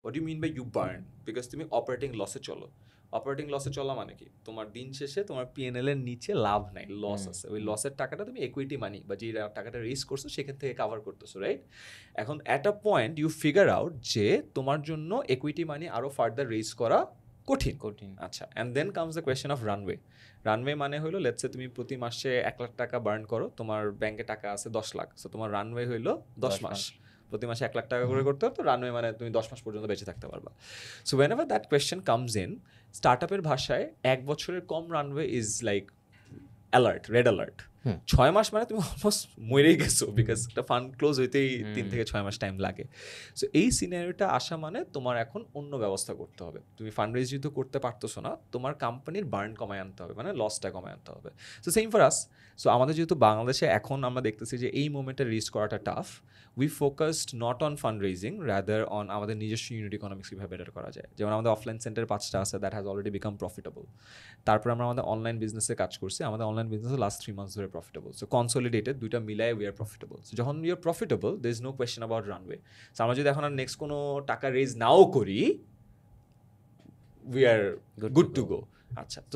What you mean by you burn? Because তুমি operating লসে চলো। অপারেটিং লসে চলা মানে কি? তোমার দিন শেষে তোমার পিএনএল এর নিচে লাভ নাই, লস আছে। ওই লসের টাকাটা তুমি ইকুইটি মানি বা যে টাকাটা রেজ করছো সেখান থেকে কাভার করতেছো, রাইট? এখন at a point you figure out যে তোমার জন্য ইকুইটি মানি আরও ফার্দার রেজ করা কঠিন। আচ্ছা, and then comes the question of runway. Runway মানে হলো লেটসে তুমি প্রতি মাসে 1 লাখ টাকা বার্ন করো, তোমার ব্যাংকে টাকা আছে 10 লাখ, সো তোমার রানওয়ে হইলো 10 মাস। প্রতি মাসে 1 লাখ টাকা করে করতে হবে, তো রানওয়ে মানে তুমি 10 মাস পর্যন্ত বেঁচে থাকতে পারবা। So whenever that question comes in, স্টার্ট আপের ভাষায় 1 বছরের কম runway is like alert, red alert. 6 মাস মানে তুমি অলমোস্ট মরেই গেছো, বিকজ একটা ফান্ড ক্লোজ হইতেই 3 থেকে 6 মাস টাইম লাগে। সো এই সিনারিওটা আসা মানে তোমার এখন অন্য ব্যবস্থা করতে হবে। তুমি ফান্ড রেজ যেহেতু করতে পারতেছো না, তোমার কোম্পানির বার্ন কমায় আনতে হবে, মানে লসটা কমায় আনতে হবে। So same for us. So আমাদের যেহেতু বাংলাদেশে এখন আমরা দেখতেছি যে এই মোমেন্টে রিচ করাটা tough, we focused not on fund raising, rather on আমাদের নিজস্ব ইউনিট ইকোনমিক্স কীভাবে বেটার করা যায়। যেমন আমাদের অফলাইন সেন্টার 5টা আছে, that has already become profitable. তারপর আমরা আমাদের অনলাইন বিজনেসে কাজ করছি, আমাদের অনলাইন বিজনেস লাস্ট 3 মান্থস ধরে প্রফিটেবল। সো কনসলিডেটেড দুইটা মিলায় উই আর প্রফিটেবল। সো যখন we are profitable, there is no question about runway. So আমরা যদি এখন আর নেক্সট কোনো টাকা রেজ নাও করি, we are good to go. আচ্ছা, তো